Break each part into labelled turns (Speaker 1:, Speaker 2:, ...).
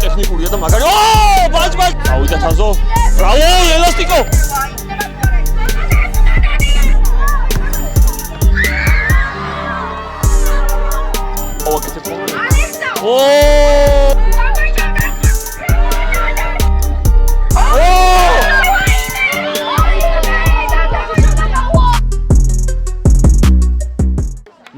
Speaker 1: ტექნიკურია და მაგარი. ო, ბაჭ. ავიდა თაზო. ბრავო, ელასტიკო.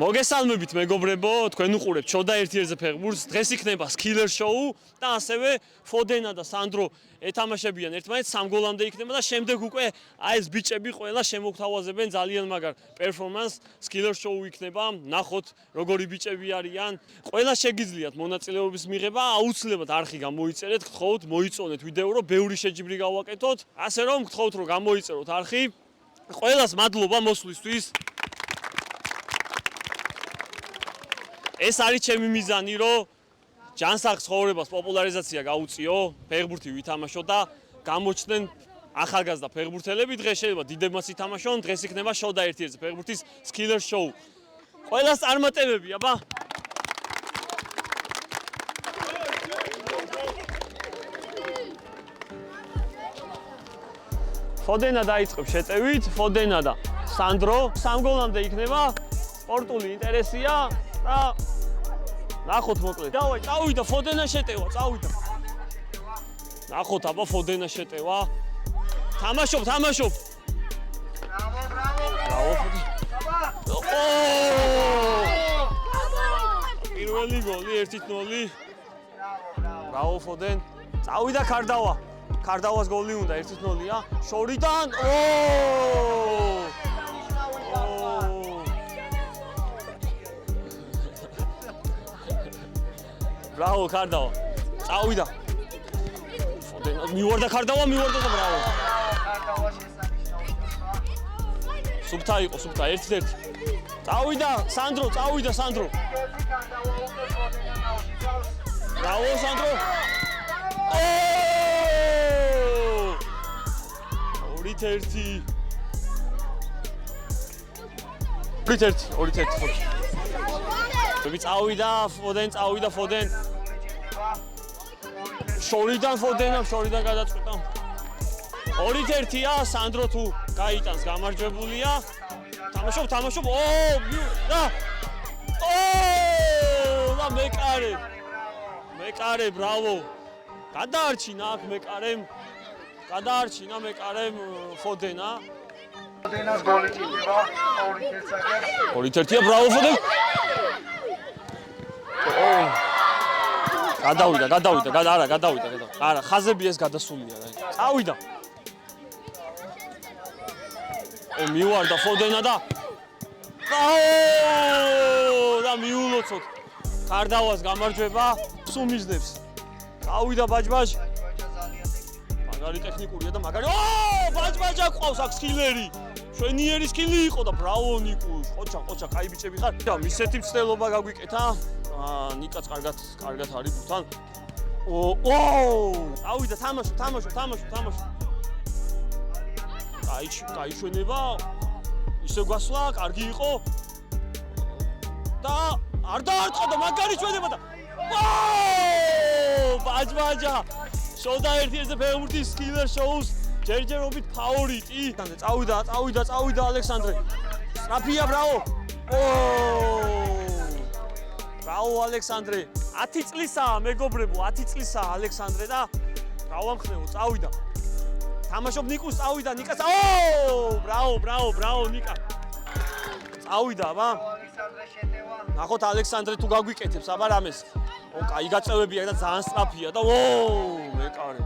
Speaker 1: მოგესალმებით მეგობრებო, თქვენ უყურებთ შოდა ერთ-ერთზე ფეხბურთს. დღეს იქნება სკილერ შოუ და ასევე ფოდენა და სანდრო ეთამაშებიან ერთმანეთს, 3 გოლამდე იქნება და შემდეგ უკვე აი ეს ბიჭები ყველა შემოგთავაზებენ ძალიან მაგარ პერფორმანსს. სკილერ შოუ იქნება, ნახოთ როგორი ბიჭები არიან. ყველა შეგიძლიათ მონაწილეობის მიღება, აუცილებლად არხი გამოიწერეთ, გთხოვთ მოიწონეთ ვიდეო, რომ ბევრი შეჯიბრი გავაკეთოთ. ასე რომ გთხოვთ რომ გამოიწეროთ არხი. ყველას მადლობა მოსვლისთვის. ეს არის ჩემი მიზანი, რომ ჯანსაღ ცხოვრებას პოპულარიზაცია გაუწიო, ფეხბურთი ვითამაშო და გამოჩნდნენ ახალგაზრდა ფეხბურთელები. დღეს შეიძლება დიდებმაც ითამაშონ, დღეს იქნება შოდა ერთ-ერთზე ფეხბურთის სკილერ შოუ. ყველას წარმატებები, აბა. ფოდენა დაიწყებს შეწევით, ფოდენა და სანდრო 3 გოლამდე იქნება. სპორტული ინტერესია და ნახოთ მოკლედ. წავიდა ფოდენა შეტევა, წავიდა. ნახოთ აბა ფოდენა შეტევა. თამაშობ. ბრავო. პირველი გოლი 1-0. ბრავო ფოდენ. წავიდა კარდავა. კარდავას გოლი უნდა 1-0-ია. შორიდან. ბრავო კარდავა. წავიდა. ფოდენა მივარდა კარდავა, მივარდა და ბრავო. კარდავა შესანიშნავია. სუბთა იყო, სუბთა 1-1. წავიდა სანდრო, წავიდა სანდრო. ბრავო სანდრო. 2-1. 2-1. წავიდა ფოდენ. შორიდან გადაწყვეტა. 2-1-ია, სანდრო თუ გაიტანს გამარჯვებულია. თამაშობ. და მეკარე, ბრავო. გადაარჩინა აქ მეკარემ. ფოდენა. ფოდენას გოლი იქნება 2-1-ია, ბრავო ფოდენ. გადავიდა. არა, ხაზები ეს გადასულია. წავიდა. მივარდა ფოდენა და და მიულოცოთ. კარდავას გამარჯვება, სუმიზნებს. წავიდა ბაჭ. მაგარი ტექნიკურია და მაგარი. ბაჭ ყავს აქ სკილერი. შვენიერი სკილი იყო და ბრავო ნიკუ. ყოჩა, კაი ბიჭები ხარ. და მისეთი მცდელობა გაგვიკეთა. ნიკაც კარგად არის ბურთან. წავიდა თამაშობ. კაი შვენება. ისე გვასვლა, კარგი იყო. და არ დაარტყა და მაგარი შვენება და ბაჭ. შოდა ერთ-ერთზე ფეხბურთის სკილერ შოუს ჯერჯერობით ფავორიტი. წავიდა ალექსანდრე. სტრაფია ბრავო. ბრავო ალექსანდრე. 10 წლისაა მეგობრებო, 10 წლისაა ალექსანდრე და გავამხნევო, წავიდა. თამაშობ ნიკუს, წავიდა ნიკას. ბრავო ნიკა. წავიდა აბა. ნახოთ ალექსანდრე თუ გაგვიკეთებს აბა რამეს. კაი გაწევებია და ძალიან სტრაფია და მეკარე.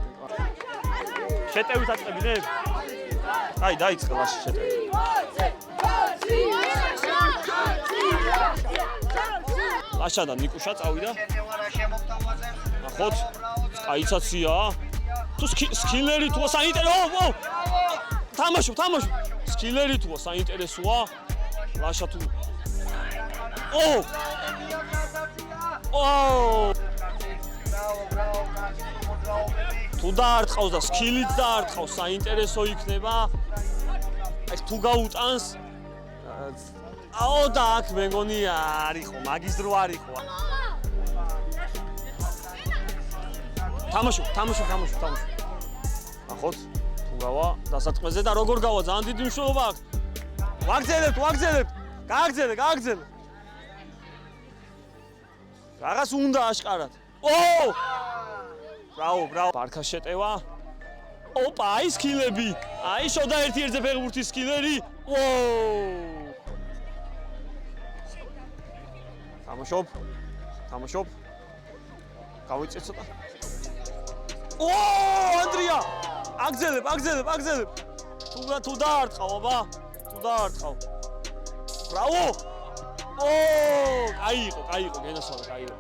Speaker 1: შეტევით აწყებინებ? აი დაიწყე ლაში შეტევი. ლაშა და ნიკუშა წავიდა. ნახოთ, კაიცაცია. თუ სკილერი თუა საინტერესოა. თამაშობ. სკილერი თუა საინტერესოა. ლაშა თუ. თუ დაარტყავს და სკილით დაარტყავს, საინტერესო იქნება. ეს თუ გაუტანს და აქ მეგონი არისო, მაგის დრო არისო. თამაშობ. ნახოთ, თუ გავა დასაწყისზე და როგორ გავა, ძალიან დიდი მნიშვნელობა აქვს. ვაგრძელებთ. გააგრძელე. რაღაც უნდა აშკარად. ბრავო. ბარქას შეტევა. ოპა, აი სკილები. აი შოდა ერთ-ერთზე ფეხბურთის სკილერი. თამაშობ. გავიწე ცოტა. ანდრია! აგზელებ. თუ დაარტყავ, აბა. ბრავო! კაი იყო, გენასვალე, კაი იყო.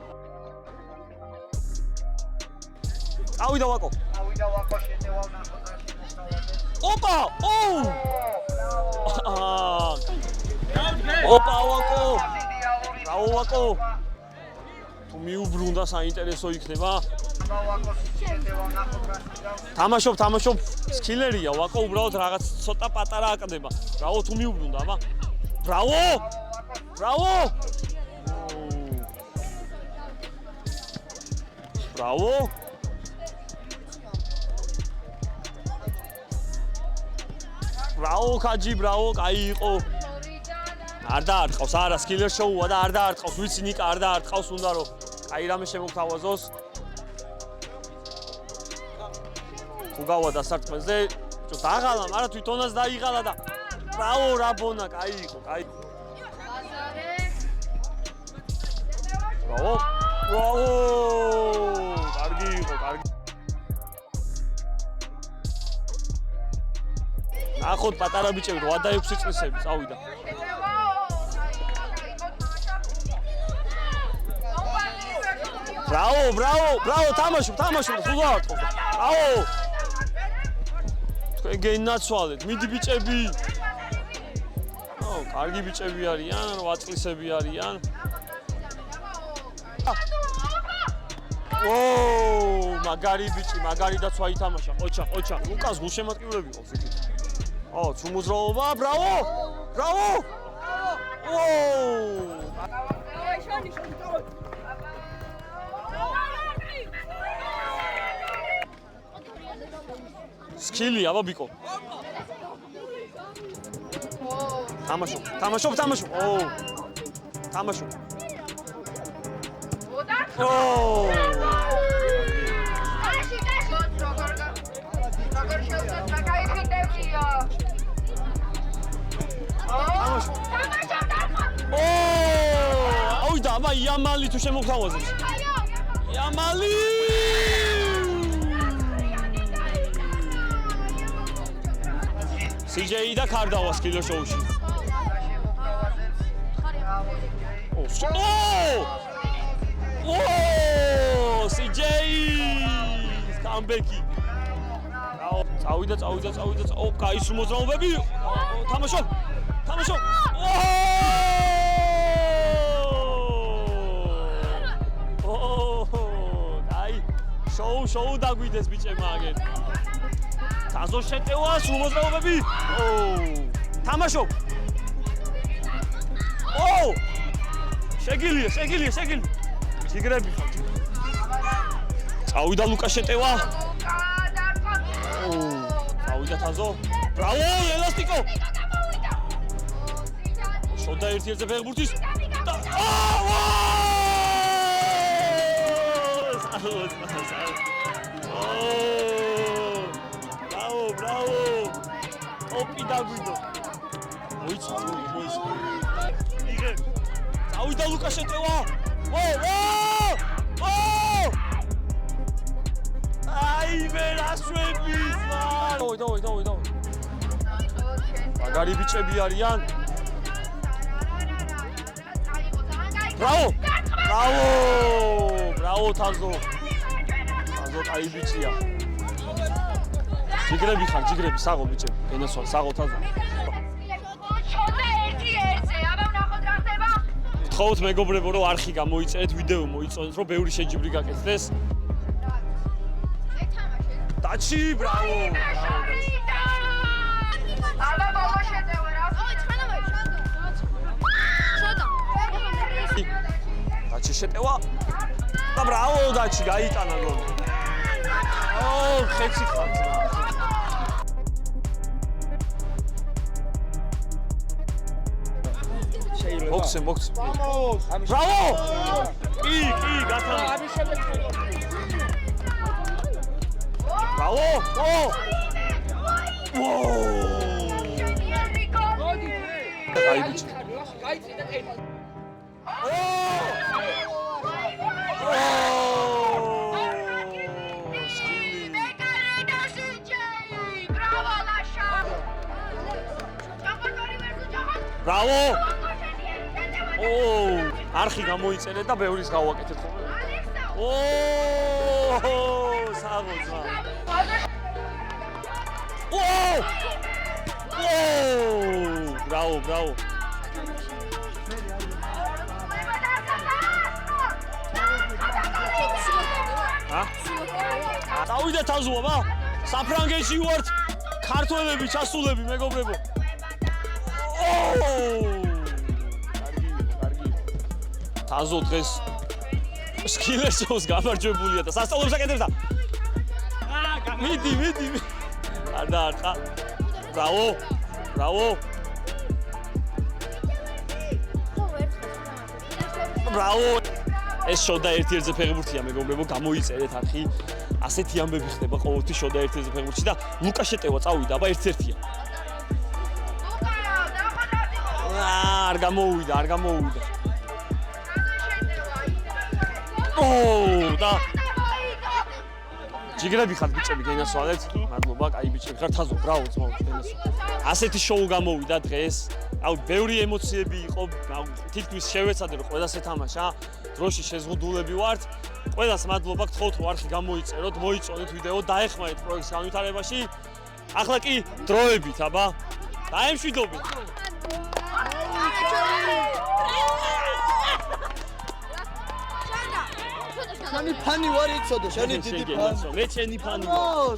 Speaker 1: ავიდა ვაკო, შეტევა ნახოთ. ოპა! ვაკო! ბრავო ვაკო! თუ მიუბრუნდა საინტერესო იქნება. თამაშობ, სკილერია, ვაკო უბრალოდ რაღაც ცოტა პატარა აკდება. ბრავო, თუ მიუბრუნდა, აბა. ბრავო! ბრავო, ხაჯი, კაი იყო. არ დაარტყავს, არა, სკილერ შოუა და არ დაარტყავს, ვიცი ნიკა არ დაარტყავს, უნდა რომ კაი რამე შემოგთავაზოს. თუ გავა დასარტყმელზე, დაღალა, მაგრამ თვითონაც დაიღალა და ბრავო, რაბონა, კაი იყო. ბრავო! კარგი იყო. ნახოთ პატარა ბიჭები 86 წლისები წავიდა. ბრავო, თამაშობ, თუ გაარტყობ. ბრავო! თქვენ გენაცვალეთ, მიდი ბიჭები. კარგი ბიჭები არიან, 8 წლისები არიან. მაგარი ბიჭი, მაგარი დაცვა ითამაშა. ყოჩა. ლუკას გულშემატკივრები ყავს იქით. თუ მოძრაობა, ბრავო! სკილი, აბა ბიკო. თამაშობ. თამაშობ. ავიდა, აბა იამალი თუ შემოგთავაზებს. იამალი! CJ და ქარდავა სკილერ შოუში. CJ! კამბექი. წავიდა. კაი მოძრაობები. თამაშობ. კაი. შოუ დაგვიდეს ბიჭებმა აგერ. თაზო შეტევა, მოძრაობები. თამაშობ. შეგილია. ჯიგრები ხარ. წავიდა ლუკა შეტევა. წავიდა თაზო. ბრავო, ელასტიკო. შოდა ერთ-ერთზე ფეხბურთის. ბრავო. ოპი დაგვიდო. მოიცი. იღე. წავიდა ლუკა შეტევა. აი ვერასვების მან. დავი. მაგარი ბიჭები არიან. ბრავო თაზო. კაი ბიჭია. ჯიგრები ხარ, საღო ბიჭები. გენასვალ, საღო თაზო. გთხოვთ მეგობრებო, რომ არხი გამოიწერეთ, ვიდეო მოიწონეთ, რომ ბევრი შეჯიბრი გაკეთდეს. დაჩი, ბრავო. აბა ბოლო შეტევა რა. დაჩი შეტევა. და ბრავო, დაჩი გაიტანა გოლი. ხეცი ხარ ძმა. მოგცე. ბრავო! კი, გათანა. ბრავო! აი ბიჭი. ბრავო! არხი გამოიწერე და ბევრის გავაკეთეთ ხოლმე. საღოძა. ბრავო. დავიდე თაზუა ვა? საფრანგეთში ვართ. ქართველები ჩასულები მეგობრებო. თაზო დღეს სკილერ შოუს გამარჯვებულია და სასწავლებს აკეთებს და მიდი არ დაარტყა. ბრავო. ეს შოდა ერთ-ერთზე ფეხბურთია მეგობრებო, გამოიწერეთ არხი. ასეთი ამბები ხდება ყოველთვის შოდა ერთ-ერთზე ფეხბურთში და ლუკა შეტევა წავიდა, აბა ერთ-ერთია. არ გამოვიდა. და ჯიგრები ხართ ბიჭები, გენასვალეთ. მადლობა, კაი ბიჭები ხართ. თაზო, ბრავო, ძმაო, გენასვალეთ. ასეთი შოუ გამოვიდა დღეს. ბევრი ემოციები იყო. თითქმის შევეცადე რომ ყველას ეთამაშა. დროში შეზღუდულები ვართ. ყველას მადლობა გთხოვთ რომ არხი გამოიწეროთ, მოიწონეთ ვიდეო, დაეხმარეთ პროექტს განვითარებაში. ახლა კი დროებით, აბა. დაემშვიდობეთ.
Speaker 2: შენი ფანი ვარ იცოდე, შენი დიდი ფანი.
Speaker 1: მე ჩენი ფანი ვარ.